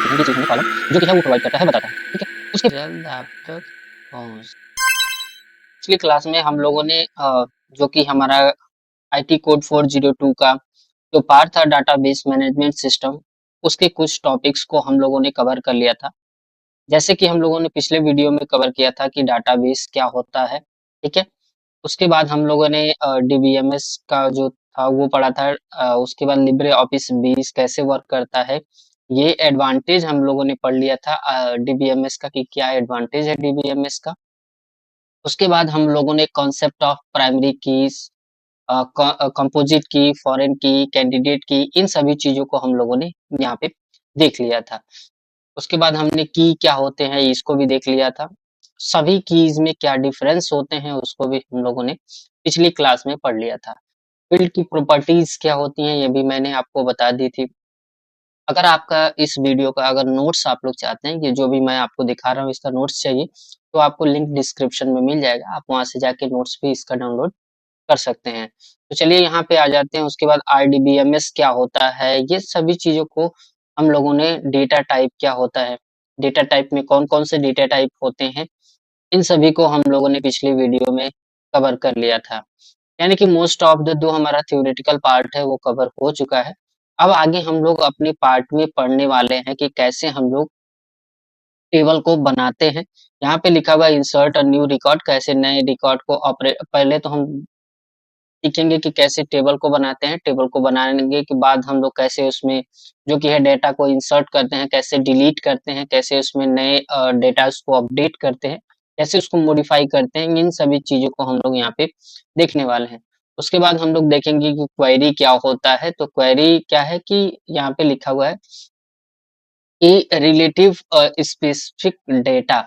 सकते हैं, ये चीज हमें कॉलम जो कि है वो प्रोवाइड करता है, बताता है, ठीक है। उसके जल्द आप तक पहुंच पिछली क्लास में हम लोगों ने जो कि हमारा आईटी कोड 402 का जो पार्ट था डाटाबेस मैनेजमेंट सिस्टम, उसके कुछ टॉपिक्स को हम लोगों ने कवर कर लिया था। जैसे कि हम लोगों ने पिछले वीडियो में कवर किया था कि डाटाबेस क्या होता है, ठीक है। उसके बाद हम लोगों ने डीबीएमएस का जो था वो पढ़ा था। उसके बाद लिब्रे ऑफिस 20 कैसे वर्क करता है, ये एडवांटेज हम लोगों ने पढ़ लिया था डीबीएमएस का कि क्या एडवांटेज है डीबीएमएस का। उसके बाद हम लोगों ने concept of primary keys, composite key, foreign की, कैंडिडेट की, इन सभी चीजों को हम लोगों ने यहाँ पे देख लिया था। उसके बाद हमने की क्या होते हैं इसको भी देख लिया था। सभी कीज में क्या डिफरेंस होते हैं उसको भी हम लोगों ने पिछली क्लास में पढ़ लिया था। फील्ड की प्रॉपर्टीज क्या होती हैं ये भी मैंने आपको बता दी थी। अगर आपका इस वीडियो का अगर नोट्स आप लोग चाहते हैं कि जो भी मैं आपको दिखा रहा हूँ इसका नोट्स चाहिए, तो आपको लिंक डिस्क्रिप्शन में मिल जाएगा, आप वहां से जाके नोट्स भी इसका डाउनलोड कर सकते हैं। तो चलिए यहाँ पे आ जाते हैं। उसके बाद आरडीबीएमएस क्या होता है, ये सभी चीजों को हम लोगों ने, डेटा टाइप क्या होता है, डेटा टाइप में कौन कौन से डेटा टाइप होते हैं, इन सभी को हम लोगों ने पिछली वीडियो में कवर कर लिया था। यानी कि मोस्ट ऑफ द जो हमारा थ्योरेटिकल पार्ट है वो कवर हो चुका है। अब आगे हम लोग अपने पार्ट में पढ़ने वाले हैं कि कैसे हम लोग टेबल को बनाते हैं। यहाँ पे लिखा हुआ है इंसर्ट अ न्यू रिकॉर्ड, कैसे नए रिकॉर्ड को ऑपरेट, पहले तो हम सीखेंगे कि कैसे टेबल को बनाते हैं। टेबल को बनाने के बाद हम लोग कैसे उसमें जो कि है डेटा को इंसर्ट करते हैं, कैसे डिलीट करते हैं, कैसे उसमें नए डेटा को अपडेट करते हैं, कैसे उसको मॉडिफाई करते हैं, इन सभी चीजों को हम लोग यहाँ पे देखने वाले हैं। उसके बाद हम लोग देखेंगे कि क्वेरी क्या होता है। तो क्वेरी क्या है कि यहाँ पे लिखा हुआ है कि रिलेटिव स्पेसिफिक डेटा,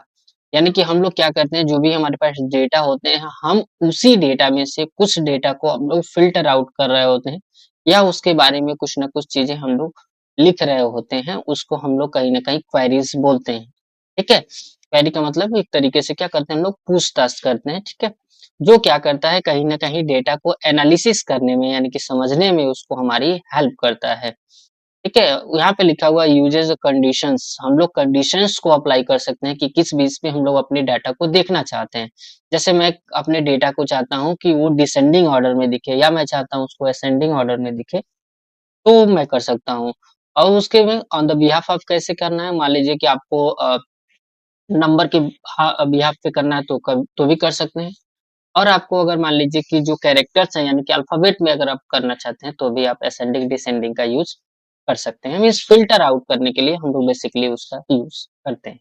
यानी कि हम लोग क्या करते हैं, जो भी हमारे पास डेटा होते हैं हम उसी डेटा में से कुछ डेटा को हम लोग फिल्टर आउट कर रहे होते हैं, या उसके बारे में कुछ ना कुछ चीजें हम लोग लिख रहे होते हैं, उसको हम लोग कहीं ना कहीं क्वेरीज बोलते हैं, ठीक है। क्वेरी का मतलब एक तरीके से क्या करते हैं, हम लोग पूछताछ करते हैं, ठीक है। जो क्या करता है कहीं ना कहीं डेटा को एनालिसिस करने में यानी कि समझने में उसको हमारी हेल्प करता है, ठीक है। यहाँ पे लिखा हुआ यूजेस कंडीशंस, हम लोग कंडीशंस को अप्लाई कर सकते हैं कि किस बेस पे हम लोग अपने डाटा को देखना चाहते हैं। जैसे मैं अपने डेटा को चाहता हूँ कि वो डिसेंडिंग ऑर्डर में दिखे, या मैं चाहता हूँ उसको असेंडिंग ऑर्डर में दिखे, तो मैं कर सकता हूँ। और उसके में ऑन द बिहाफ ऑफ कैसे करना है, मान लीजिए कि आपको नंबर के बिहाफ पे करना है तो भी कर सकते हैं। और आपको अगर मान लीजिए कि जो कैरेक्टर्स हैं यानी कि अल्फाबेट में अगर आप करना चाहते हैं तो भी आप असेंडिंग डिसेंडिंग का यूज कर सकते हैं। मीन्स फिल्टर आउट करने के लिए हम लोग बेसिकली उसका यूज करते हैं,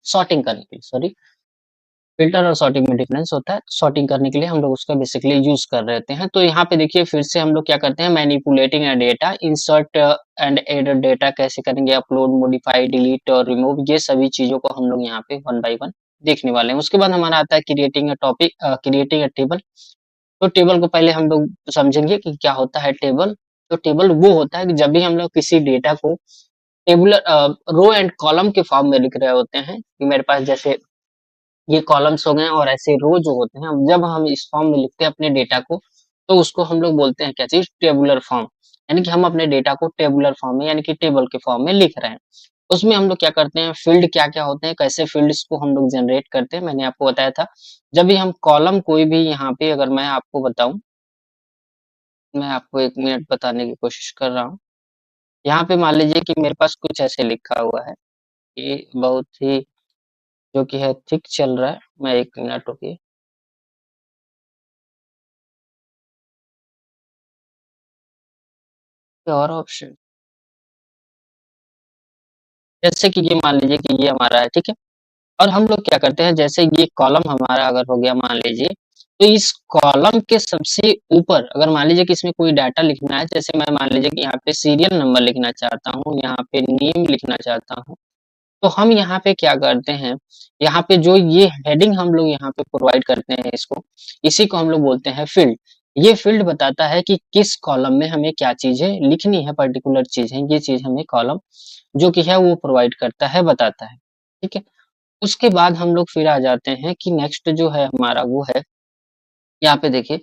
सॉर्टिंग करने के लिए, सॉरी। फिल्टर और सॉर्टिंग में डिफरेंस होता है। सॉर्टिंग करने के लिए हम लोग उसका बेसिकली यूज कर रहे हैं। तो यहाँ पे देखिए फिर से हम लोग क्या करते हैं, manipulating data, insert and add data कैसे करेंगे, अपलोड, मॉडिफाई, डिलीट और रिमूव, ये सभी चीजों को हम लोग यहाँ पे वन बाय वन देखने वाले हैं। उसके बाद हमारा आता है creating a topic, creating a table. तो टेबल को पहले हम लोग समझेंगे कि क्या होता है टेबल। तो टेबल वो होता है कि जब भी हम लोग किसी डेटा को टेबुलर रो एंड कॉलम के फॉर्म में लिख रहे होते हैं, कि मेरे पास जैसे ये कॉलम्स हो गए और ऐसे रो जो होते हैं, जब हम इस फॉर्म में लिखते हैं अपने डेटा को, तो उसको हम लोग बोलते हैं क्या चीज, टेबुलर फॉर्म। यानी कि हम अपने डेटा को टेबुलर फॉर्म में यानी कि टेबल के फॉर्म में लिख रहे हैं। उसमें हम लोग क्या करते हैं, फील्ड क्या क्या होते हैं, कैसे फील्ड्स को हम लोग जनरेट करते हैं, मैंने आपको बताया था। जब भी हम कॉलम कोई भी यहाँ पे अगर मैं आपको बताऊं, मैं आपको एक मिनट बताने की कोशिश कर रहा हूँ। यहाँ पे मान लीजिए कि मेरे पास कुछ ऐसे लिखा हुआ है कि बहुत ही जो कि है ठीक चल रहा है। मैं एक मिनट रुकिए। और ऑप्शन जैसे कि ये मान लीजिए कि ये हमारा है, ठीक है। और हम लोग क्या करते हैं, जैसे ये कॉलम हमारा अगर हो गया मान लीजिए, तो इस कॉलम के सबसे ऊपर अगर मान लीजिए कि इसमें कोई डाटा लिखना है, जैसे मैं मान लीजिए कि यहाँ पे सीरियल नंबर लिखना चाहता हूँ, यहाँ पे नेम लिखना चाहता हूँ, तो हम यहाँ पे क्या करते हैं, यहाँ पे जो ये हेडिंग हम लोग यहाँ पे प्रोवाइड करते हैं इसको, इसी को हम लोग बोलते हैं फील्ड। ये फील्ड बताता है कि किस कॉलम में हमें क्या चीजें लिखनी है, पर्टिकुलर चीज है, ये चीज हमें कॉलम जो कि है वो प्रोवाइड करता है, बताता है, ठीक है। उसके बाद हम लोग फिर आ जाते हैं कि नेक्स्ट जो है हमारा वो है, यहाँ पे देखिए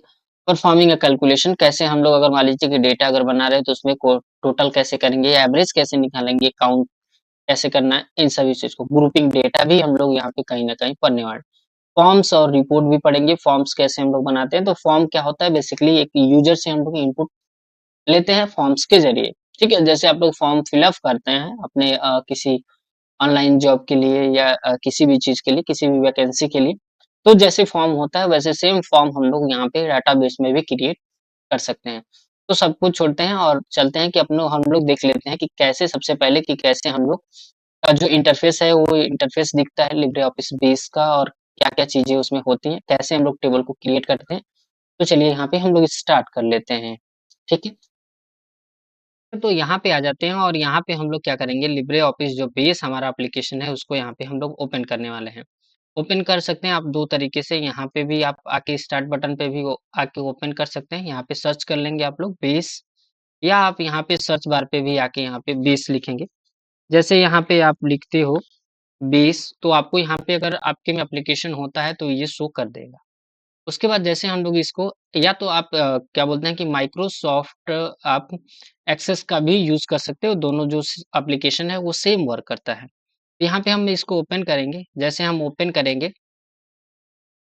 परफॉर्मिंग अ कैलकुलेशन, कैसे हम लोग अगर मान लीजिए कि डेटा अगर बना रहे हैं तो उसमें टोटल कैसे करेंगे, एवरेज कैसे निकालेंगे, काउंट कैसे करना है, इन सभी चीज़ को। ग्रुपिंग डेटा भी हम लोग यहाँ पे कहीं न कहीं पढ़ने वाले हैं। फॉर्म्स और रिपोर्ट भी पढ़ेंगे, फॉर्म्स कैसे हम लोग बनाते हैं, तो फॉर्म क्या होता है बेसिकली एक यूज़र से हम लोग इनपुट लेते हैं फॉर्म्स के ज़रिए, ठीक है? जैसे आप लोग फॉर्म फिल अप करते हैं अपने किसी ऑनलाइन जॉब के लिए या किसी भी चीज़ के लिए, किसी भी वैकेंसी के लिए, तो जैसे फॉर्म होता है वैसे सेम फॉर्म हम लोग यहाँ पे डेटाबेस में भी क्रिएट कर सकते हैं। तो सब कुछ छोड़ते हैं और चलते हैं कि अपनो हम लोग देख लेते हैं कि कैसे सबसे पहले कि कैसे हम लोग का जो इंटरफ़ेस है वो इंटरफ़ेस दिखता है लिब्रे ऑफिस बेस का और क्या-क्या चीज़ें उसमें होती हैं, कैसे हम लोग टेबल को क्रिएट करते हैं। तो चलिए यहाँ पे हम लोग स्टार्ट कर लेते हैं, ठीक है? तो यहाँ पे आ जाते हैं और यहाँ पे हम लोग क्या करेंगे लिब्रे ऑफिस जो बेस हमारा एप्लीकेशन है उसको यहाँ पे हम लोग ओपन करने वाले हैं। ओपन कर सकते हैं आप 2 तरीके से, यहाँ पे भी आप आके स्टार्ट बटन पे भी आके ओपन कर सकते हैं। यहाँ पे सर्च कर लेंगे आप लोग बेस या आप यहाँ पे सर्च बार पे भी आके यहाँ पे बेस लिखेंगे। जैसे यहाँ पे आप लिखते हो बेस तो आपको यहाँ पे अगर आपके में एप्लीकेशन होता है तो ये शो कर देगा। उसके बाद जैसे हम लोग इसको या तो आप क्या बोलते हैं कि माइक्रोसॉफ्ट आप एक्सेस का भी यूज़ कर सकते हो, दोनों जो एप्लीकेशन है वो सेम वर्क करता है। यहाँ पे हम इसको ओपन करेंगे, जैसे हम ओपन करेंगे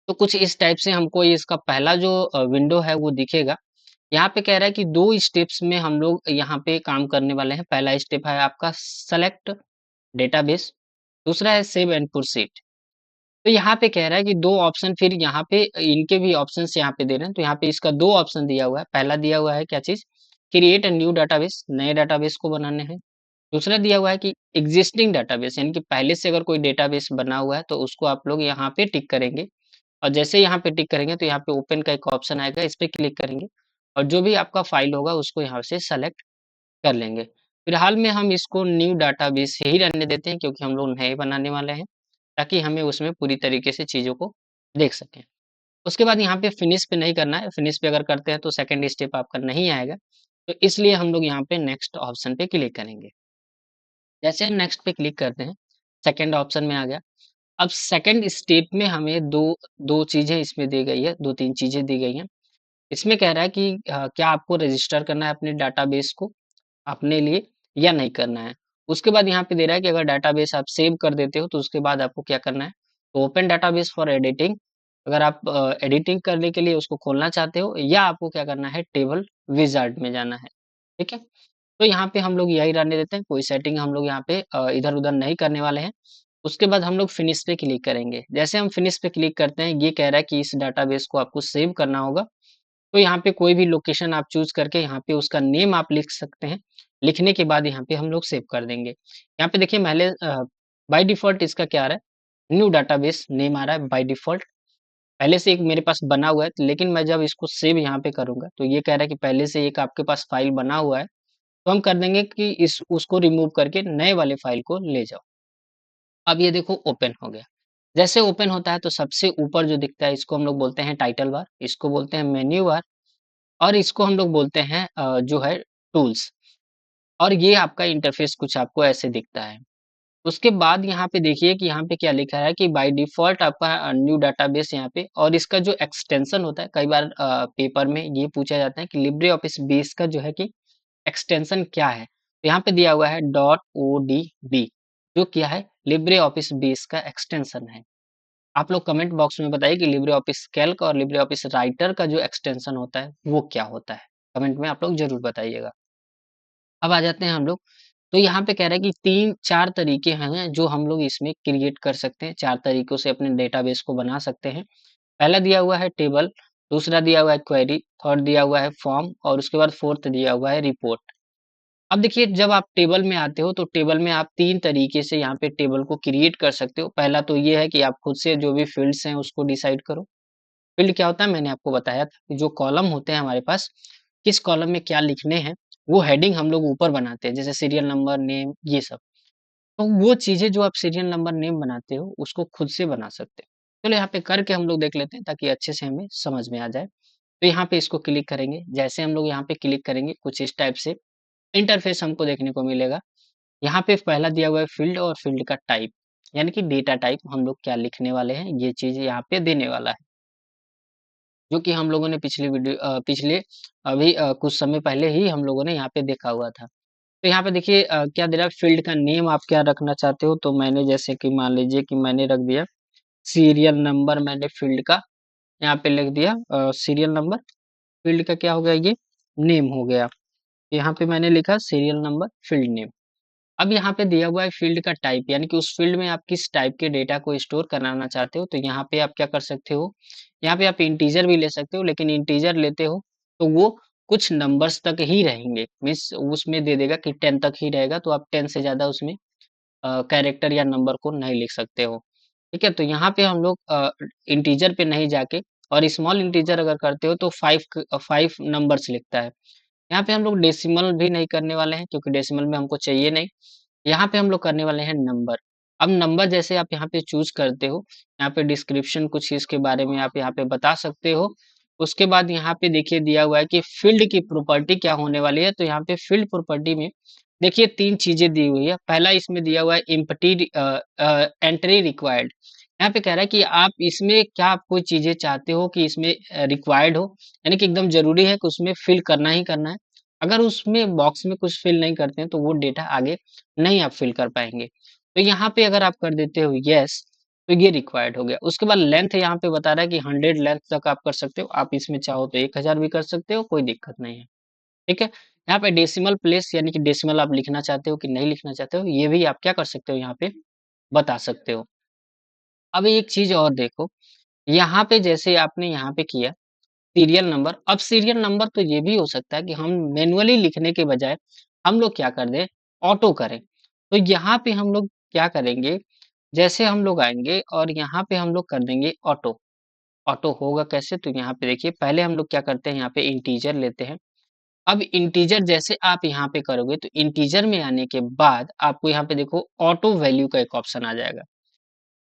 तो कुछ इस टाइप से हमको ये इसका पहला जो विंडो है वो दिखेगा। यहाँ पे कह रहा है कि 2 स्टेप्स में हम लोग यहाँ पे काम करने वाले हैं। पहला स्टेप है आपका सेलेक्ट डेटाबेस, दूसरा है सेव एंड प्रोसीड। तो यहाँ पे कह रहा है कि 2 ऑप्शन फिर यहाँ पे इनके भी ऑप्शंस यहाँ पे दे रहे हैं, तो यहाँ पे इसका 2 ऑप्शन दिया हुआ है। पहला दिया हुआ है क्या चीज़? क्रिएट अ न्यू डेटाबेस, नए डेटाबेस को बनाने हैं। दूसरा दिया हुआ है कि एक्जिस्टिंग डेटाबेस यानी कि पहले से अगर कोई डेटाबेस बना हुआ है, तो उसको आप लोग यहाँ पे टिक करेंगे और जैसे यहाँ पे टिक करेंगे, तो यहाँ पे ओपन का एक ऑप्शन आएगा, इस पे क्लिक करेंगे और जो भी आपका फाइल होगा, उसको यहाँ से सेलेक्ट कर लेंगे। फिलहाल में हम इसको न्यू डेटाबेस ही रहने देते हैं क्योंकि हम लोग नए बनाने वाले हैं। ताकि हमें उसमें पूरी तरीके से चीज़ों को देख सकें। उसके बाद यहाँ पे फिनिश पे नहीं करना है, फिनिश पे अगर करते हैं तो सेकंड स्टेप आपका नहीं आएगा। तो इसलिए हम लोग यहाँ पे नेक्स्ट ऑप्शन पे क्लिक करेंगे। जैसे हम नेक्स्ट पे क्लिक करते हैं, सेकंड ऑप्शन में आ गया। अब सेकंड स्टेप में हमें 2 चीज़ें इसमें दी गई है, 2-3 चीज़ें दी गई हैं। इसमें कह रहा है कि क्या आपको रजिस्टर करना है अपने डाटाबेस को अपने लिए या नहीं करना है। उसके बाद यहाँ पे दे रहा है कि अगर डाटाबेस आप सेव कर देते हो तो उसके बाद आपको क्या करना है, तो ओपन डाटाबेस फॉर एडिटिंग अगर आप एडिटिंग करने के लिए उसको खोलना चाहते हो या आपको क्या करना है टेबल विज़ार्ड में जाना है, ठीक है? तो यहाँ पे हम लोग यही रहने देते हैं, कोई सेटिंग हम लोग यहाँ पे इधर-उधर नहीं करने वाले हैं। उसके बाद हम लोग फिनिश पे क्लिक करेंगे। जैसे हम फिनिश पे क्लिक करते हैं, ये कह रहा है कि इस डाटाबेस को आपको सेव करना होगा तो यहाँ पे कोई भी लोकेशन आप चूज़ करके यहाँ पे उसका नेम आप लिख सकते हैं। लिखने के बाद यहाँ पे हम लोग सेव कर देंगे। यहाँ पे देखिए बाय डिफ़ॉल्ट इसका क्या आ रहा है, न्यू डेटाबेस नेम आ रहा है बाय डिफ़ॉल्ट। पहले से एक मेरे पास बना हुआ है, लेकिन मैं जब इसको सेव यहाँ पे करूँगा, तो ये कह रहा है कि पहले से एक आपके पास फ़ाइल बना हुआ है, तो हम कर देंगे कि इस उसको रिमूव करके नए वाले फ़ाइल को ले जाओ। अब ये देखो ओपन हो गया। जैसे ओपन होता है तो सबसे ऊपर जो दिखता है इसको हम लोग बोलते हैं टाइटल बार, इसको बोलते हैं मेन्यू बार और इसको हम लोग बोलते हैं जो है टूल्स और ये आपका इंटरफ़ेस कुछ आपको ऐसे दिखता है। उसके बाद यहाँ पे देखिए कि यहाँ पे क्या लिखा है कि बाय डिफ़ॉल्ट आपका न्यू डेटाबेस यहाँ पे और इसका जो एक्सटेंशन होता है कई बार पेपर में ये पूछा जाता है कि लिब्रे ऑफिस बेस का जो है कि एक्सटेंशन क्या है? तो यहाँ पे दिया हुआ है डॉट ओडीबी जो क्या है लिब्रे ऑफिस बेस का एक्सटेंशन है। आप लोग कमेंट बॉक्स में बताइए कि लिब्रे ऑफिस कैल्क और लिब्रे ऑफिस राइटर का जो एक्सटेंशन होता है वो क्या होता है? कमेंट में आप लोग ज़रूर बताइएगा। अब आ जाते हैं हम लोग, तो यहाँ पे कह रहा है कि 3-4 तरीके हैं जो हम लोग इसमें क्रिएट कर सकते हैं, 4 तरीकों से अपने डेटाबेस को बना सकते हैं। पहला दिया हुआ है टेबल, दूसरा दिया हुआ है क्वेरी, थर्ड दिया हुआ है फॉर्म और उसके बाद फोर्थ दिया हुआ है रिपोर्ट। अब देखिए जब आप टेबल में आते हो तो टेबल में आप 3 तरीके से यहाँ पे टेबल को क्रिएट कर सकते हो। पहला तो ये है कि आप खुद से जो भी फील्ड्स हैं उसको डिसाइड करो। फील्ड क्या होता है मैंने आपको बताया था कि जो कॉलम होते हैं हमारे पास, किस कॉलम में क्या लिखने हैं, वो हेडिंग हम लोग ऊपर बनाते हैं, जैसे सीरियल नंबर, नेम ये सब। तो वो चीज़ें जो आप सीरियल नंबर, नेम बनाते हो, उसको खुद से बना सकते हो। चलो यहाँ पे करके हम लोग देख लेते हैं ताकि अच्छे से हमें समझ में आ जाए। तो यहाँ पे इसको क्लिक करेंगे, जैसे हम लोग यहाँ पे क्लिक करेंगे कुछ इस टाइप से इंटरफ़ेस हमको देखने को मिलेगा। यहाँ पे पहला दिया हुआ है फ़ील्ड और फ़ील्ड का टाइप, यानी कि डेटा टाइप हम लोग क्या लिखने वाले हैं, ये चीज़ यहाँ पे देने वाला है। जो कि हम लोगों ने पिछले अभी कुछ समय पहले ही हम लोगों ने यहाँ पे देखा हुआ था। तो यहाँ पे देखिए क्या दे रहा है, फील्ड का नेम आप क्या रखना चाहते हो, तो मैंने जैसे कि मान लीजिए कि मैंने रख दिया सीरियल नंबर, मैंने फील्ड का यहाँ पे लिख दिया सीरियल नंबर। फील्ड का क्या हो गया, ये नेम हो गया। यहाँ पे मैंने लिखा सीरियल नंबर फील्ड नेम। अब यहाँ पे दिया हुआ है फील्ड का टाइप, यानी कि उस फील्ड में आप किस टाइप के डेटा को स्टोर कराना चाहते हो, तो यहाँ पे आप क्या कर सकते हो, यहाँ पे आप इंटीजर भी ले सकते हो, लेकिन इंटीजर लेते हो तो वो कुछ नंबर्स तक ही रहेंगे, मीन्स उसमें दे देगा कि 10 तक ही रहेगा, तो आप 10 से ज्यादा उसमें कैरेक्टर या नंबर को नहीं लिख सकते हो। ठीक है, तो यहाँ पे हम लोग इंटीजर पे नहीं जाके, और स्मॉल इंटीजर अगर करते हो तो 5 नंबर्स लिखता है। यहाँ पे हम लोग डेसिमल भी नहीं करने वाले हैं, क्योंकि डेसिमल में हमको चाहिए नहीं। यहाँ पे हम लोग करने वाले हैं नंबर। अब नंबर जैसे आप यहाँ पे चूज करते हो, यहाँ पे डिस्क्रिप्शन कुछ इसके बारे में आप यहाँ पे बता सकते हो। उसके बाद यहाँ पे देखिए दिया हुआ है कि फील्ड की प्रॉपर्टी क्या होने वाली है, तो यहाँ पे फील्ड प्रॉपर्टी में देखिए 3 चीजें दी हुई है। पहला इसमें दिया हुआ है एम्प्टी एंट्री रिक्वायर्ड। यहाँ पे कह रहा है कि आप इसमें क्या आप कोई चीजें चाहते हो कि इसमें रिक्वायर्ड हो, यानी कि एकदम जरूरी है कि उसमें फिल करना ही करना है। अगर उसमें बॉक्स में कुछ फिल नहीं करते हैं तो वो डेटा आगे नहीं आप फिल कर पाएंगे। तो यहाँ पे अगर आप कर देते हो यस, तो ये रिक्वायर्ड हो गया। उसके बाद लेंथ यहाँ पे बता रहा है कि 100 लेंथ तक आप कर सकते हो, आप इसमें चाहो तो 1000 भी कर सकते हो, कोई दिक्कत नहीं है। ठीक है, यहाँ पे डेसिमल प्लेस, यानी कि डेसिमल आप लिखना चाहते हो कि नहीं लिखना चाहते हो, ये भी आप क्या कर सकते हो यहाँ पे बता सकते हो। अब एक चीज और देखो, यहाँ पे जैसे आपने यहाँ पे किया सीरियल नंबर, अब सीरियल नंबर तो ये भी हो सकता है कि हम मैन्युअली लिखने के बजाय हम लोग क्या कर दें, ऑटो करें। तो यहाँ पे हम लोग क्या करेंगे, जैसे हम लोग आएंगे और यहाँ पे हम लोग कर देंगे ऑटो। ऑटो होगा कैसे, तो यहाँ पे देखिए पहले हम लोग क्या करते हैं, यहाँ पे इंटीजर लेते हैं। अब इंटीजर जैसे आप यहाँ पे करोगे तो इंटीजर में आने के बाद आपको यहाँ पे देखो ऑटो वैल्यू का एक ऑप्शन आ जाएगा।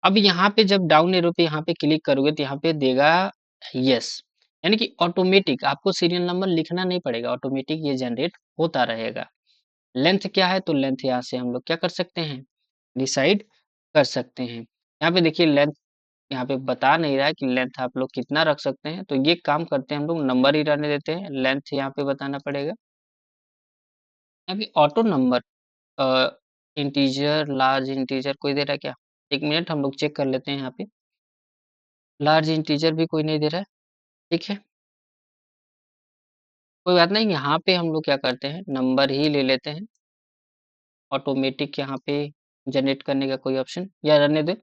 अब यहाँ पे जब डाउन एरो पे यहाँ पे क्लिक करोगे तो यहाँ पे देगा यस, यानी कि ऑटोमेटिक आपको सीरियल नंबर लिखना नहीं पड़ेगा, ऑटोमेटिक ये जनरेट होता रहेगा। लेंथ क्या है, तो लेंथ यहाँ से हम लोग क्या कर सकते हैं, डिसाइड कर सकते हैं। यहाँ पे देखिए लेंथ यहाँ पे बता नहीं रहा है कि लेंथ आप लोग कितना रख सकते हैं, तो ये काम करते हैं हम लोग नंबर ही रहने देते हैं, लेंथ यहाँ पे बताना पड़ेगा। अभी auto number integer large integer कोई दे रहा है क्या, एक मिनट हम लोग चेक कर लेते हैं यहाँ पे। लार्ज इंटीजर भी कोई नहीं दे रहा है। ठीक है, कोई बात नहीं, यहाँ पे हम लोग क्या करते हैं नंबर ही ले लेते हैं। ऑटोमेटिक यहाँ पे जनरेट करने का कोई ऑप्शन या रहने दे,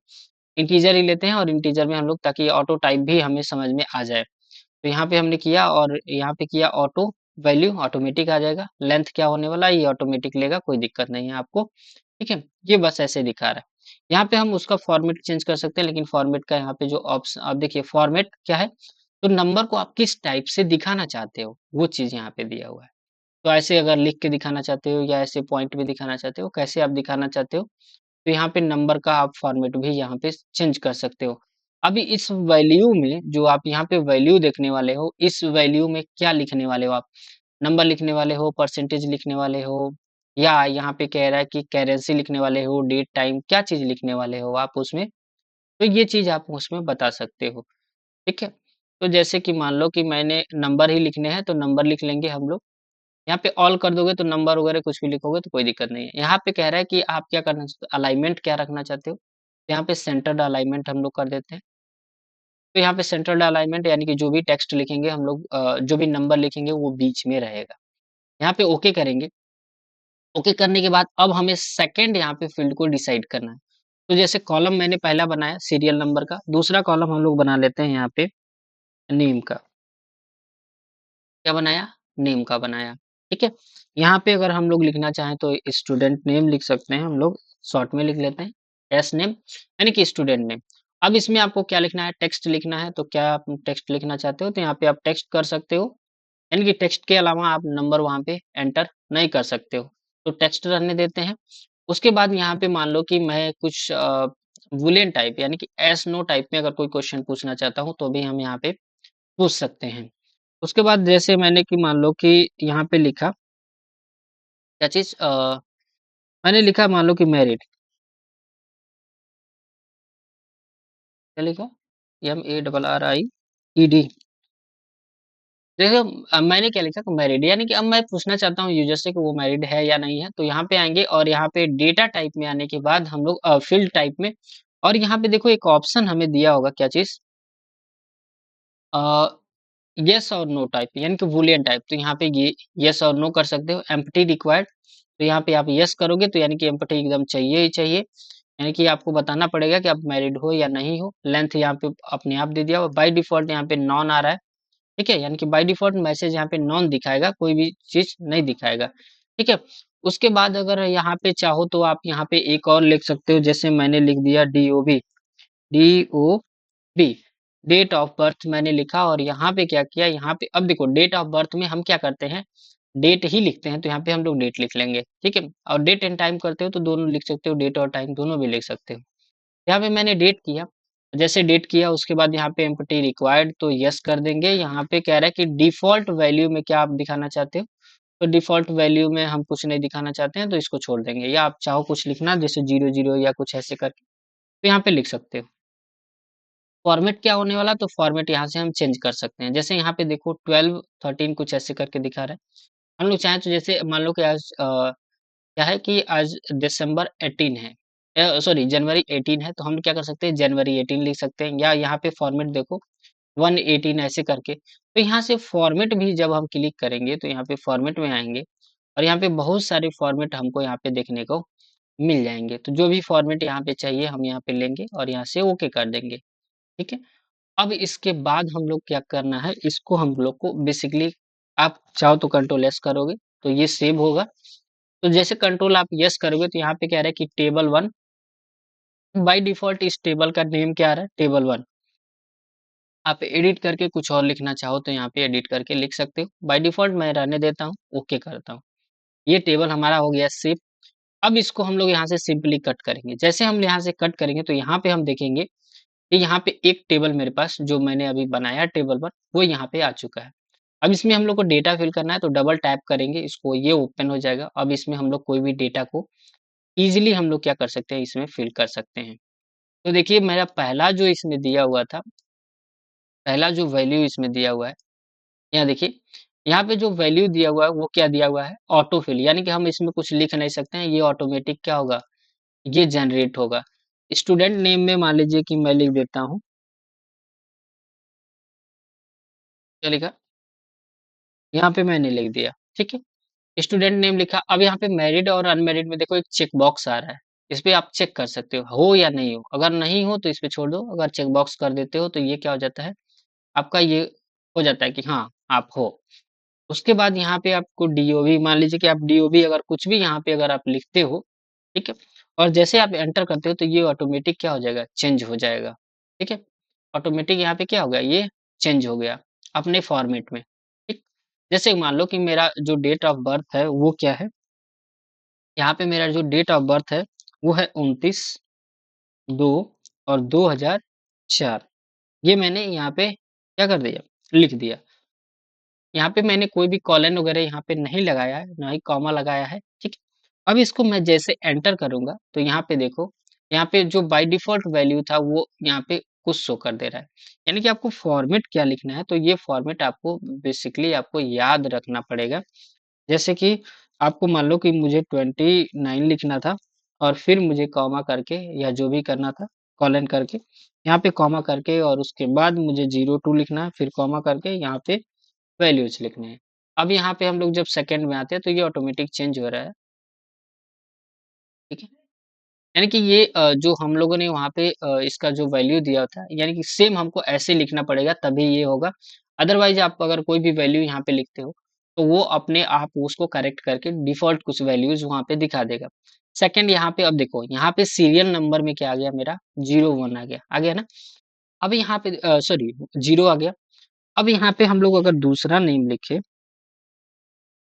इंटीजर ही लेते हैं, और इंटीजर में हम लोग ताकि ऑटो टाइप भी हमें समझ में आ जाए। तो यहाँ पे हमने किया और यहाँ पे किया ऑटो वैल्यू, ऑटोमेटिक आ जाएगा। लेंथ क्या होने वाला है, ये ऑटोमेटिक लेगा, कोई दिक्कत नहीं है आपको। ठीक है, ये बस ऐसे दिखा रहा है। यहाँ पे हम उसका फॉर्मेट चेंज कर सकते हैं, लेकिन फॉर्मेट का यहाँ पे जो ऑप्शन आप देखिए फॉर्मेट क्या है, तो नंबर को आप किस टाइप से दिखाना चाहते हो वो चीज यहाँ पे दिया हुआ है। तो ऐसे अगर लिख के दिखाना चाहते हो या ऐसे पॉइंट में दिखाना चाहते हो, कैसे आप दिखाना चाहते हो, तो यहाँ पे नंबर का आप फॉर्मेट भी यहाँ पे चेंज कर सकते हो। अभी इस वैल्यू में जो आप यहाँ पे वैल्यू देखने वाले हो, इस वैल्यू में क्या लिखने वाले हो आप, नंबर लिखने वाले हो, परसेंटेज लिखने वाले हो, या यहाँ पे कह रहा है कि करेंसी लिखने वाले हो, डेट टाइम, क्या चीज लिखने वाले हो आप उसमें, तो ये चीज आप उसमें बता सकते हो। ठीक है, तो जैसे कि मान लो कि मैंने नंबर ही लिखने हैं तो नंबर लिख लेंगे हम लोग। यहाँ पे ऑल कर दोगे तो नंबर वगैरह कुछ भी लिखोगे तो कोई दिक्कत नहीं है। यहाँ पे कह रहा है कि आप क्या करना चाहते हो, अलाइनमेंट क्या रखना चाहते हो, यहाँ पे सेंटर्ड अलाइनमेंट हम लोग कर देते हैं। तो यहाँ पे सेंटर्ड अलाइनमेंट यानी कि जो भी टेक्स्ट लिखेंगे हम लोग जो भी नंबर लिखेंगे वो बीच में रहेगा। यहाँ पे ओके करेंगे। ओके करने के बाद अब हमें सेकंड यहाँ पे फील्ड को डिसाइड करना है। तो जैसे कॉलम मैंने पहला बनाया सीरियल नंबर का, दूसरा कॉलम हम लोग बना लेते हैं यहाँ पे नेम का। क्या बनाया, नेम का बनाया। ठीक है, यहाँ पे अगर हम लोग लिखना चाहें तो स्टूडेंट नेम लिख सकते हैं हम लोग, शॉर्ट में लिख लेते हैं एस नेम, यानी कि स्टूडेंट नेम। अब इसमें आपको क्या लिखना है, टेक्स्ट लिखना है, तो क्या आप टेक्स्ट लिखना चाहते हो तो यहाँ पे आप टेक्स्ट कर सकते हो, यानी कि टेक्स्ट के अलावा आप नंबर वहाँ पे एंटर नहीं कर सकते हो, तो टेक्स्ट रहने देते हैं। उसके बाद यहाँ पे मान लो कि मैं कुछ बुलियन टाइप यानी कि एस नो टाइप में अगर कोई क्वेश्चन पूछना चाहता हूँ तो भी हम यहाँ पे पूछ सकते हैं। उसके बाद जैसे मैंने कि मान लो कि यहाँ पे लिखा क्या चीज़ मैंने लिखा मान लो कि मैरिड, क्या लिखा? MARRIED देखो मैंने क्या लिखा मैरिड, यानी कि अब मैं पूछना चाहता हूँ यूजर से कि वो मैरिड है या नहीं है, तो यहाँ पे आएंगे और यहाँ पे डेटा टाइप में आने के बाद हम लोग फील्ड टाइप में, और यहाँ पे देखो एक ऑप्शन हमें दिया होगा, क्या चीज, यस और नो टाइप, यानी कि बूलियन टाइप, तो यहाँ पे ये यस और नो कर सकते हो। एम्प्टी रिक्वायर्ड, तो यहाँ पे आप यस करोगे तो यानी कि एम्प्टी एकदम चाहिए ही चाहिए, यानी कि आपको बताना पड़ेगा कि आप मैरिड हो या नहीं हो। लेंथ यहाँ पे अपने आप दे दिया हुआ, बाय डिफॉल्ट यहाँ पे नॉन आ रहा है, ठीक है, यानी कि बाय डिफॉल्ट मैसेज यहाँ पे नॉन दिखाएगा, कोई भी चीज नहीं दिखाएगा, ठीक है। उसके बाद अगर यहाँ पे चाहो तो आप यहाँ पे एक और लिख सकते हो, जैसे मैंने लिख दिया DOB, डेट ऑफ बर्थ मैंने लिखा, और यहाँ पे क्या किया, यहाँ पे अब देखो डेट ऑफ बर्थ में हम क्या करते हैं, डेट ही लिखते हैं, तो यहाँ पे हम लोग डेट लिख लेंगे, ठीक है। और डेट एंड टाइम करते हो तो दोनों लिख सकते हो, डेट और टाइम दोनों भी लिख सकते हो। यहाँ पे मैंने डेट किया, जैसे डेट किया उसके बाद यहाँ पे एम्प्टी रिक्वायर्ड, तो यस कर देंगे। यहाँ पे कह रहा है कि डिफॉल्ट वैल्यू में क्या आप दिखाना चाहते हो, तो डिफॉल्ट वैल्यू में हम कुछ नहीं दिखाना चाहते हैं, तो इसको छोड़ देंगे, या आप चाहो कुछ लिखना जैसे 00 या कुछ ऐसे करके, तो यहाँ पे लिख सकते हो। फॉर्मेट क्या होने वाला, तो फॉर्मेट यहाँ से हम चेंज कर सकते हैं, जैसे यहाँ पे देखो 12 13 कुछ ऐसे करके दिखा रहा है। हम लोग चाहें तो जैसे मान लो कि आज क्या है कि आज दिसंबर 18 है, सॉरी जनवरी 18 है, तो हम क्या कर सकते हैं, जनवरी 18 लिख सकते हैं, या यहाँ पे फॉर्मेट देखो 118 ऐसे करके। तो यहाँ से फॉर्मेट भी जब हम क्लिक करेंगे तो यहाँ पे फॉर्मेट में आएंगे, और यहाँ पे बहुत सारे फॉर्मेट हमको यहाँ पे देखने को मिल जाएंगे, तो जो भी फॉर्मेट यहाँ पे चाहिए हम यहाँ पे लेंगे और यहाँ से ओके कर देंगे, ठीक है। अब इसके बाद हम लोग क्या करना है, इसको हम लोग को बेसिकली, आप चाहो तो कंट्रोल एस करोगे तो ये सेव होगा। तो जैसे कंट्रोल आप यस करोगे तो यहाँ पे कह रहा है कि टेबल वन, बाय डिफॉल्ट इस टेबल का नेम क्या आ रहा है, टेबल वन। आप एडिट करके कुछ और लिखना चाहो तो यहाँ पे एडिट करके लिख सकते हो, बाय डिफॉल्ट मैं रहने देता हूँ, ओके करता हूँ। ये टेबल हमारा हो गया सेव। अब इसको हम लोग यहाँ से सिंपली कट करेंगे, जैसे हम यहाँ से कट करेंगे तो यहाँ पे हम देखेंगे कि यहाँ पे एक टेबल मेरे पास जो मैंने अभी बनाया टेबल पर, वो यहाँ पे आ चुका है। अब इसमें हम लोग को डेटा फिल करना है, तो डबल टैप करेंगे इसको, ये ओपन हो जाएगा। अब इसमें हम लोग कोई भी डेटा को इजीली हम लोग क्या कर सकते हैं, इसमें फिल कर सकते हैं। तो देखिए मेरा पहला जो इसमें दिया हुआ था, पहला जो वैल्यू इसमें दिया हुआ है, यहाँ देखिए, यहाँ पे जो वैल्यू दिया हुआ है वो क्या दिया हुआ है, ऑटो फिल, यानी कि हम इसमें कुछ लिख नहीं सकते हैं, ये ऑटोमेटिक क्या होगा, ये जनरेट होगा। स्टूडेंट नेम में मान लीजिए कि मैं लिख देता हूँ, क्या लिखा, यहाँ पे मैंने लिख दिया, ठीक है। स्टूडेंट नेम लिखा। अब यहाँ पे मैरिड और अनमैरिड में देखो एक चेक बॉक्स आ रहा है, इस पे आप चेक कर सकते हो या नहीं हो। अगर नहीं हो तो इस पे छोड़ दो, अगर चेक बॉक्स कर देते हो तो ये क्या हो जाता है, आपका ये हो जाता है कि हाँ आप हो। उसके बाद यहाँ पे आपको डीओबी, मान लीजिए कि आप डीओबी अगर कुछ भी यहाँ पे अगर आप लिखते हो, ठीक है, और जैसे आप एंटर करते हो तो ये ऑटोमेटिक क्या हो जाएगा, चेंज हो जाएगा, ठीक है। ऑटोमेटिक यहाँ पे क्या हो गया, ये चेंज हो गया अपने फॉर्मेट में, ठीक। जैसे मान लो कि मेरा जो डेट ऑफ बर्थ है वो क्या है, यहाँ पे मेरा जो डेट ऑफ बर्थ है वो है 29/2 और 2004। ये मैंने यहाँ पे क्या कर दिया, लिख दिया। यहाँ पे मैंने कोई भी कॉलन वगैरह यहाँ पे नहीं लगाया है, ना ही कॉमा लगाया है, ठीक है। अब इसको मैं जैसे एंटर करूँगा तो यहाँ पे देखो, यहाँ पे जो बाय डिफ़ॉल्ट वैल्यू था वो यहाँ पे कुछ शो कर दे रहा है। यानी कि आपको फॉर्मेट क्या लिखना है, तो ये फॉर्मेट आपको बेसिकली आपको याद रखना पड़ेगा। जैसे कि आपको मान लो कि मुझे 29 लिखना था, और फिर मुझे कॉमा करके या जो भी करना था, कॉलन करके, यहाँ पे कॉमा करके, और उसके बाद मुझे 02 लिखना है, फिर कॉमा करके यहाँ पे वैल्यूज़ लिखने हैं। अब यहाँ पे हम लोग जब सेकंड में आते हैं तो ये ऑटोमेटिक चेंज हो रहा है, ठीक है। यानी कि ये जो हम लोगों ने वहाँ पे इसका जो वैल्यू दिया था, यानी कि सेम हमको ऐसे लिखना पड़ेगा तभी ये होगा। अदरवाइज़ आप अगर कोई भी वैल्यू यहाँ पे लिखते हो, तो वो अपने आप उसको करेक्ट करके डिफ़ॉल्ट कुछ वैल्यूज़ वहाँ पे दिखा देगा। सेकंड यहाँ पे अब देखो, यहाँ पे सीरियल नंबर में क्या आ गया मेरा, 01 आ गया ना? अब यहाँ पे सॉरी 0 आ गया। अब यहाँ पे हम लोग अगर दूसरा नेम लिखें,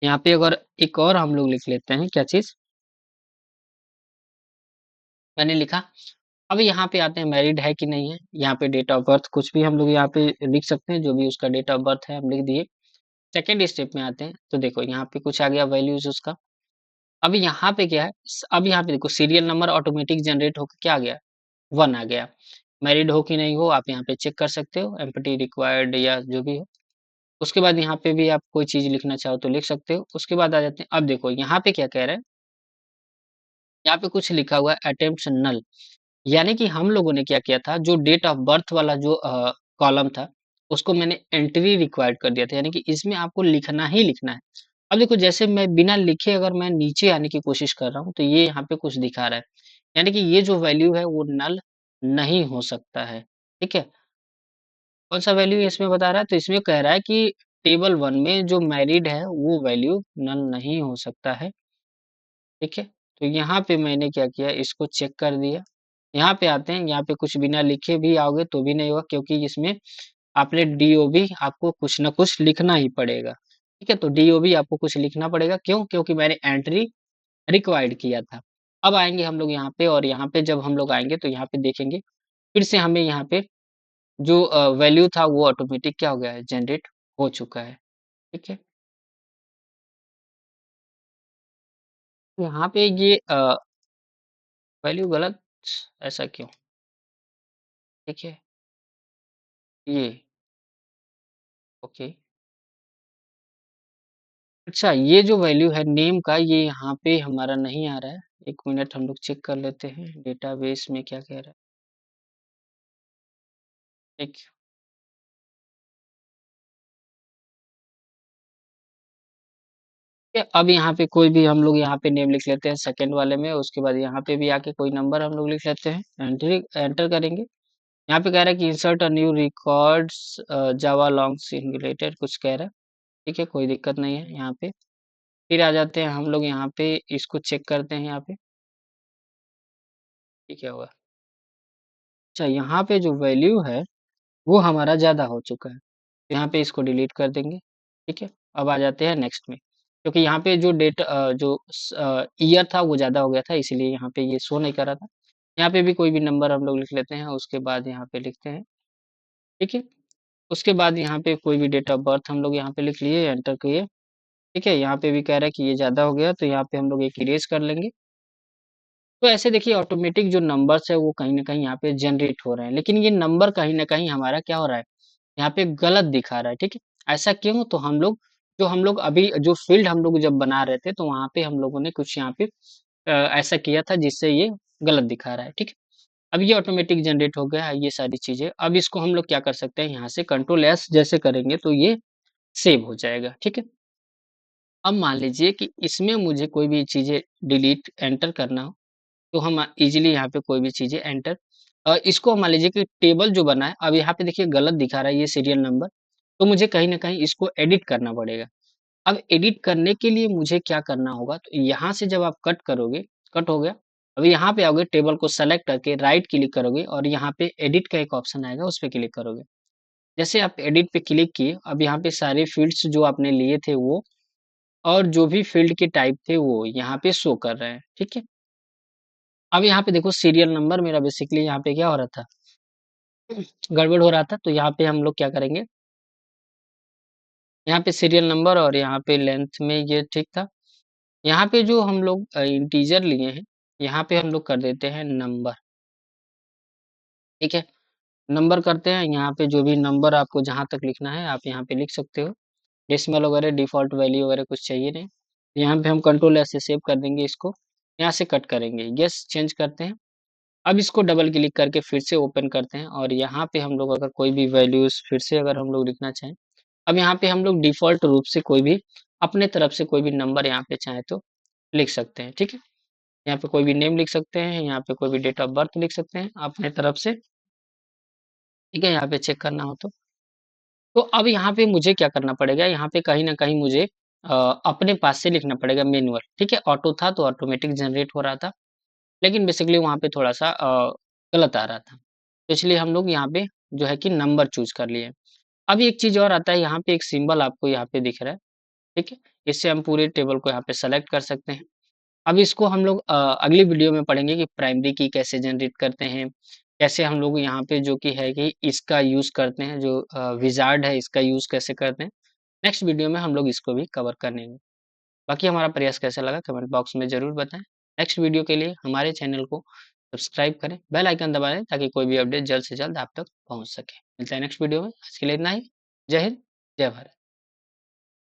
यहाँ पे अगर एक और हम लोग लिख लेते हैं, क्या चीज़? मैंने लिखा। अब यहाँ पे आते हैं मैरिड है कि नहीं है, यहाँ पे डेट ऑफ बर्थ कुछ भी हम लोग यहाँ पे लिख सकते हैं, जो भी उसका डेट ऑफ बर्थ है हम लिख दिए। सेकंड स्टेप में आते हैं, तो देखो यहाँ पे कुछ आ गया वैल्यूज़ उसका। अब यहाँ पे क्या है, अब यहाँ पे देखो सीरियल नंबर ऑटोमेटिक जनरेट होके क्या आ गया, 1 आ गया। मैरिड हो कि नहीं हो आप यहाँ पे चेक कर सकते हो, एम्प्टी रिक्वायर्ड या जो भी हो। उसके बाद यहाँ पे भी आप कोई चीज़ लिखना चाहो तो लिख सकते हो। उसके बाद आ जाते हैं, अब देखो यहाँ पे क्या कह रहा है, यहाँ पे कुछ लिखा हुआ है अटेम्प्ट्स नल, यानी कि हम लोगों ने क्या किया था, जो डेट ऑफ बर्थ वाला जो कॉलम था, उसको मैंने एंट्री रिक्वायर्ड कर दिया था, यानी कि इसमें आपको लिखना ही लिखना है। अब देखो जैसे मैं बिना लिखे अगर मैं नीचे आने की कोशिश कर रहा हूँ, तो ये यहाँ पे कुछ दिखा रहा है, यानी कि ये जो वैल्यू है वो नल नहीं हो सकता है, ठीक है? कौन सा वैल्यू इसमें बता रहा है? तो इसमें कह रहा है कि टेबल 1 में जो मैरिड है, वो वैल्यू नल नहीं हो सकता है, ठीक है? तो यहाँ पे मैंने क्या किया, इसको चेक कर दिया। यहाँ पे आते हैं, यहाँ पे कुछ बिना लिखे भी आओगे तो भी नहीं होगा, क्योंकि इसमें आपने डीओबी आपको कुछ ना कुछ लिखना ही पड़ेगा, ठीक है? तो डीओबी आपको कुछ लिखना पड़ेगा, क्यों? क्योंकि मैंने एंट्री रिक्वायर्ड किया था। अब आएँगे हम लोग यहाँ पे, और यहाँ पे जब हम लोग आएँगे तो यहाँ पे देखेंगे, फिर से हमें यहाँ पे जो वैल्यू था वो ऑटोमेटिक क्या हो गया है, जनरेट हो चुका है, ठीक है? यहाँ पे ये वैल्यू गलत ऐसा क्यों? ठीक है, ये ओके। अच्छा, ये जो वैल्यू है नेम का, ये यहाँ पे हमारा नहीं आ रहा है। 1 मिनट हम लोग चेक कर लेते हैं डेटाबेस में क्या कह रहा है। ठीक है, अब यहाँ पे कोई भी हम लोग यहाँ पे नेम लिख लेते हैं सेकंड वाले में, उसके बाद यहाँ पे भी आके कोई नंबर हम लोग लिख लेते हैं, एंटर करेंगे। यहाँ पे कह रहा है कि insert a new records Java long singulated कुछ कह रहा है, ठीक है, कोई दिक्कत नहीं है यहाँ पे। फिर आ जाते हैं हम लोग यहाँ पे, इसको चेक करते हैं यहाँ पे, ठीक है हुआ। अच्छा, यहाँ पे जो वैल्यू है वो हमारा ज़्यादा हो चुका है। तो यहाँ पे इसको डिलीट कर देंगे, ठीक है? अब आ जाते हैं नेक्स्ट में, क्योंकि यहाँ पे जो ईयर था वो ज़्यादा हो गया था, इसीलिए यहाँ पे ये शो नहीं कर रहा था। यहाँ पे भी कोई भी नंबर हम लोग लिख लेते हैं, उसके बाद यहाँ पे लिखते हैं, ठीक है? उसके बाद यहाँ पे कोई भी डेट ऑफ बर्थ हम लोग यहाँ पे लिख लिए, एंटर किए, ठीक है? यहाँ पे भी कह रहा है कि ये ज़्यादा हो गया, तो यहाँ पे हम लोग एक इरेज़ कर लेंगे। तो ऐसे देखिए ऑटोमेटिक जो नंबर्स है वो कहीं न कहीं यहाँ पे जनरेट हो रहे हैं, लेकिन ये नंबर कहीं न कहीं हमारा क्या हो रहा है, यहाँ पे गलत दिखा रहा है, ठीक है? ऐसा क्यों? तो हम लोग अभी जो फ़ील्ड हम लोग जब बना रहे थे, तो वहाँ पे हम लोगों ने कुछ यहाँ पे ऐसा किया था जिससे ये गलत दिखा रहा है, ठीक है? अब ये ऑटोमेटिक जनरेट हो गया है ये सारी चीज़ें। अब इसको हम लोग क्या कर सकते हैं, यहाँ से कंट्रोल एस जैसे करेंगे तो ये सेव हो जाएगा, ठीक है? अब मान लीजिए कि इसमें मुझे कोई भी चीज़ें डिलीट एंटर करना हो, तो हम इज़िली यहाँ पे कोई भी चीज़ें एंटर इसको मान लीजिए कि टेबल जो बना है, अब यहाँ पे देखिए गलत दिखा रहा है ये सीरियल नंबर, तो मुझे कहीं न कहीं इसको एडिट करना पड़ेगा। अब एडिट करने के लिए मुझे क्या करना होगा, तो यहाँ से जब आप कट करोगे, कट हो गया। अब यहाँ पे आओगे टेबल को सेलेक्ट करके राइट क्लिक करोगे और यहाँ पे एडिट का एक ऑप्शन आएगा, उस पे क्लिक करोगे। जैसे आप एडिट पे क्लिक किए, अब यहाँ पे सारे फ़ील्ड्स जो आपने लिए थे वो और जो भी फ़ील्ड के टाइप थे वो यहाँ पे शो कर रहे हैं, ठीक है? अब यहाँ पे देखो सीरियल नंबर मेरा बेसिकली यहाँ पे क्या हो रहा था, गड़बड़ हो रहा था, तो यहाँ पे हम लोग क्या करेंगे, यहाँ पे सीरियल नंबर और यहाँ पे लेंथ में ये ठीक था। यहाँ पे जो हम लोग इंटीजर लिए हैं, यहाँ पे हम लोग कर देते हैं नंबर, ठीक है? नंबर करते हैं, यहाँ पे जो भी नंबर आपको जहाँ तक लिखना है, आप यहाँ पे लिख सकते हो। डेसिमल वगैरह, डिफ़ॉल्ट वैल्यू वगैरह कुछ चाहिए नहीं। यहाँ पे हम कंट्रोल एस से सेव कर देंगे इसको, यहाँ से कट करेंगे, येस चेंज करते हैं। अब इसको डबल क्लिक करके फिर से ओपन करते हैं और यहाँ पे हम लोग अगर कोई भी वैल्यूज़ फिर से अगर हम लोग लिखना चाहें, अब यहाँ पे हम लोग डिफ़ॉल्ट रूप से कोई भी अपने तरफ से कोई भी नंबर यहाँ पे चाहें तो लिख सकते हैं, ठीक है? यहाँ पे कोई भी नेम लिख सकते हैं, यहाँ पे कोई भी डेट ऑफ बर्थ लिख सकते हैं अपने तरफ से, ठीक है? यहाँ पे चेक करना हो तो। तो अब यहाँ पे मुझे क्या करना पड़ेगा, यहाँ पे कहीं न कहीं मुझे अपने पास से लिखना पड़ेगा मैनुअल, ठीक है? ऑटो था तो ऑटोमेटिक जनरेट हो रहा था, लेकिन बेसिकली वहाँ पे थोड़ा-सा गलत आ रहा था। तो इसलिए हम लोग यहाँ पे जो है कि नंबर चूज़ कर लिए। अब एक चीज़ और आता है, यहाँ पे एक सिंबल आपको यहाँ पे दिख रहा है, ठीक है? इससे हम पूरे टेबल को यहाँ पे सेलेक्ट कर सकते हैं। अब इसको हम लोग अगली वीडियो में पढ़ेंगे कि प्राइमरी की कैसे जनरेट करते हैं, कैसे हम लोग यहाँ पे जो कि है कि इसका यूज़ करते हैं, जो विज़ार्ड है इसका यूज़ कैसे करते हैं। नेक्स्ट वीडियो में हम लोग इसको भी कवर करेंगे। बाकी हमारा प्रयास कैसा लगा कमेंट बॉक्स में ज़रूर बताएँ। नेक्स्ट वीडियो के लिए हमारे चैनल को सब्सक्राइब करें, बेल आइकन दबा दें ताकि कोई भी अपडेट जल्द से जल्द आप तक पहुँच सके। मिलते हैं नेक्स्ट वीडियो में, आज के लिए इतना ही। जय हिंद, जय भारत।